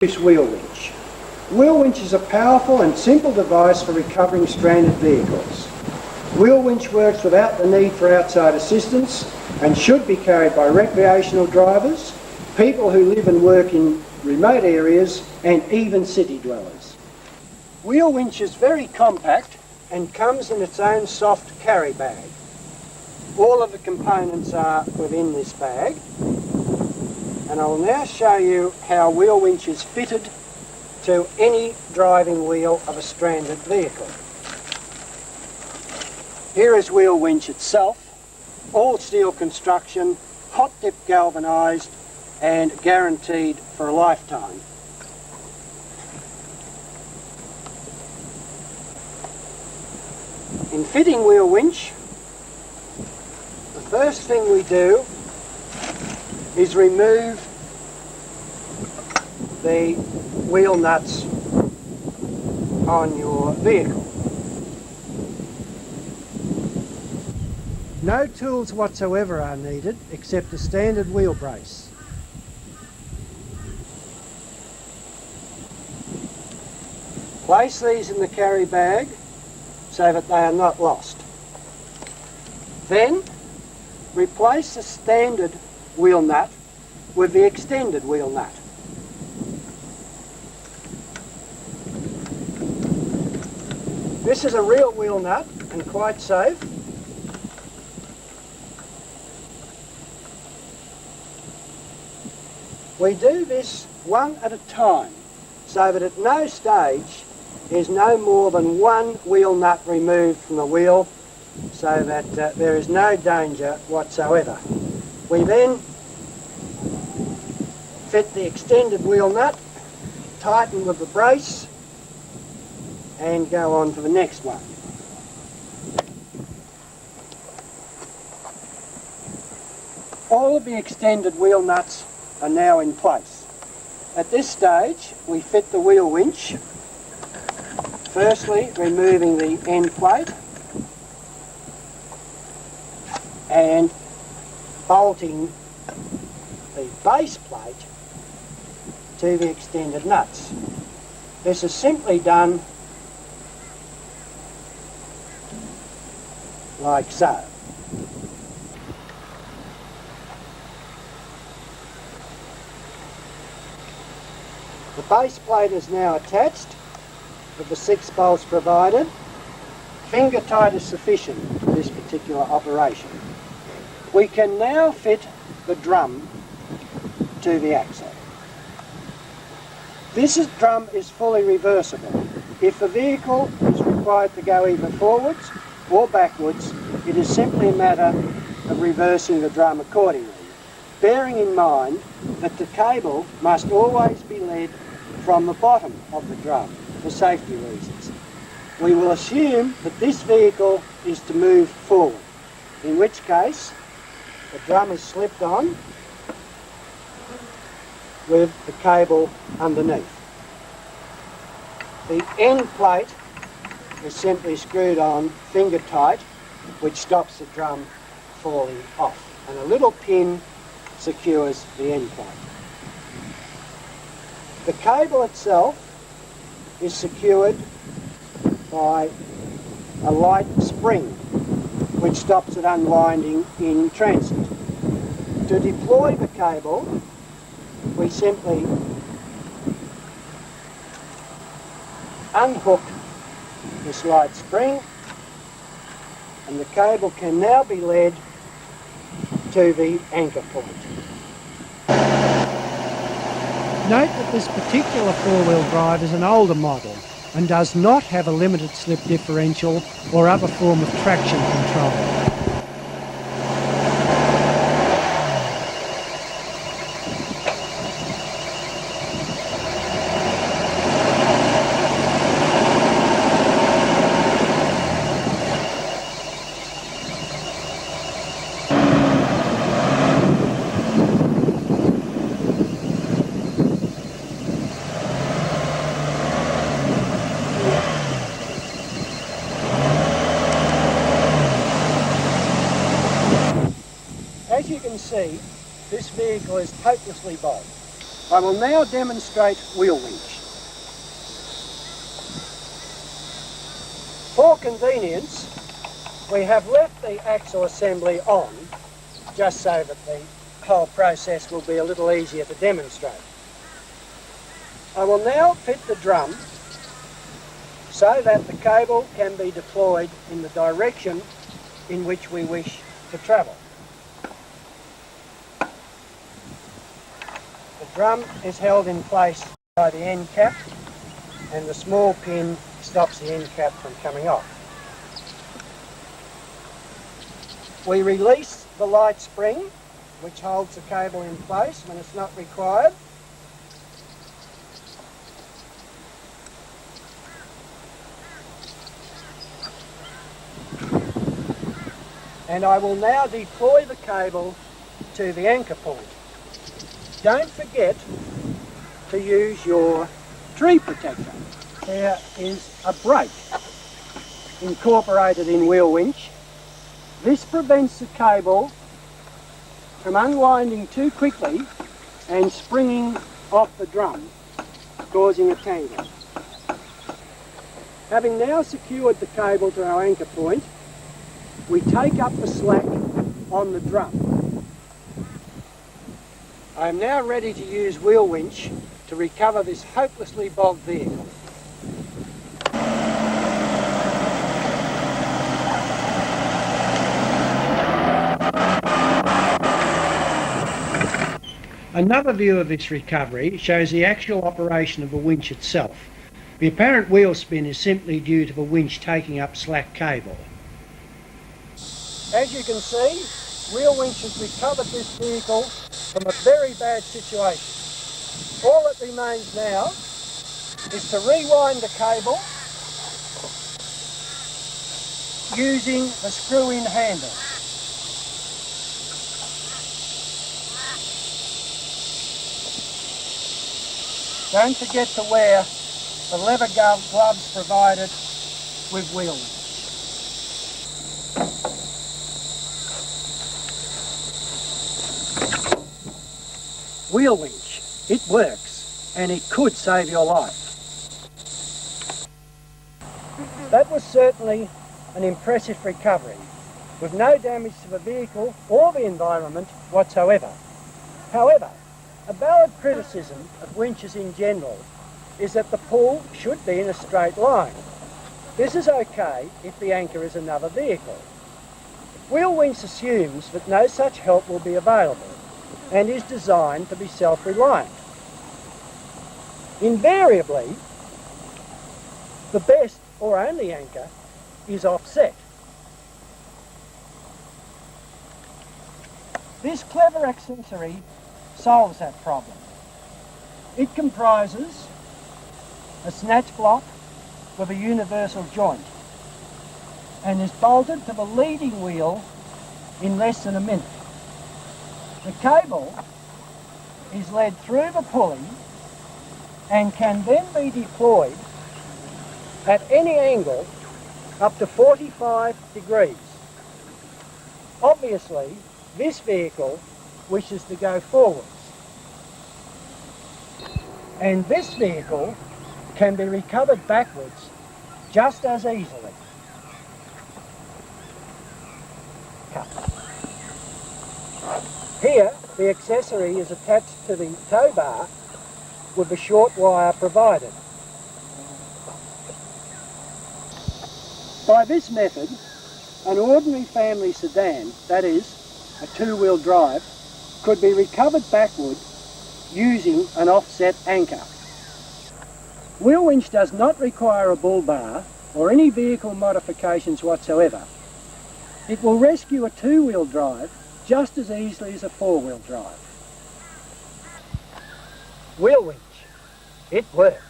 This wheel winch. Wheel winch is a powerful and simple device for recovering stranded vehicles. Wheel winch works without the need for outside assistance and should be carried by recreational drivers, people who live and work in remote areas, and even city dwellers. Wheel winch is very compact and comes in its own soft carry bag. All of the components are within this bag, and I'll now show you how wheel winch is fitted to any driving wheel of a stranded vehicle. Here is wheel winch itself, all steel construction, hot dip galvanised and guaranteed for a lifetime. In fitting wheel winch, the first thing we do is remove the wheel nuts on your vehicle. No tools whatsoever are needed except a standard wheel brace. Place these in the carry bag so that they are not lost. Then replace the standard wheel nut with the extended wheel nut. This is a real wheel nut and quite safe. We do this one at a time so that at no stage is no more than one wheel nut removed from the wheel, so that there is no danger whatsoever. We then fit the extended wheel nut, tighten with the brace, and go on to the next one. All of the extended wheel nuts are now in place. At this stage, we fit the wheel winch, firstly removing the end plate and bolting the base plate to the extended nuts. This is simply done like so. The base plate is now attached with the 6 bolts provided. Finger tight is sufficient for this particular operation. We can now fit the drum to the axle. This drum is fully reversible. If the vehicle is required to go either forwards or backwards, it is simply a matter of reversing the drum accordingly, bearing in mind that the cable must always be led from the bottom of the drum for safety reasons. We will assume that this vehicle is to move forward, in which case the drum is slipped on with the cable underneath. The end plate is simply screwed on finger tight, which stops the drum falling off, and a little pin secures the end plate. The cable itself is secured by a light spring which stops it unwinding in transit. To deploy the cable, we simply unhook this light spring, and the cable can now be led to the anchor point. Note that this particular four-wheel drive is an older model and does not have a limited slip differential or other form of traction control. As you can see, this vehicle is hopelessly bogged. I will now demonstrate wheel winch. For convenience, we have left the axle assembly on, just so that the whole process will be a little easier to demonstrate. I will now fit the drum so that the cable can be deployed in the direction in which we wish to travel. The drum is held in place by the end cap, and the small pin stops the end cap from coming off. We release the light spring, which holds the cable in place when it's not required. And I will now deploy the cable to the anchor point. Don't forget to use your tree protector. There is a brake incorporated in wheel winch. This prevents the cable from unwinding too quickly and springing off the drum, causing a tangle. Having now secured the cable to our anchor point, we take up the slack on the drum. I am now ready to use wheel winch to recover this hopelessly bogged vehicle. Another view of this recovery shows the actual operation of the winch itself. The apparent wheel spin is simply due to the winch taking up slack cable. As you can see, wheel winch has recovered this vehicle from a very bad situation. All that remains now is to rewind the cable using the screw-in handle. Don't forget to wear the leather gloves provided with wheel winch. Wheel winch, it works, and it could save your life. That was certainly an impressive recovery, with no damage to the vehicle or the environment whatsoever. However, a valid criticism of winches in general is that the pull should be in a straight line. This is okay if the anchor is another vehicle. Wheel winch assumes that no such help will be available and is designed to be self-reliant. Invariably, the best or only anchor is offset. This clever accessory solves that problem. It comprises a snatch block with a universal joint and is bolted to the leading wheel in less than a minute. The cable is led through the pulley and can then be deployed at any angle up to 45 degrees. Obviously, this vehicle wishes to go forwards, and this vehicle can be recovered backwards just as easily. Cut. Here, the accessory is attached to the tow bar with a short wire provided. By this method, an ordinary family sedan, that is, a two-wheel drive, could be recovered backward using an offset anchor. Wheel winch does not require a bull bar or any vehicle modifications whatsoever. It will rescue a two-wheel drive just as easily as a four-wheel drive. Wheel winch, it works.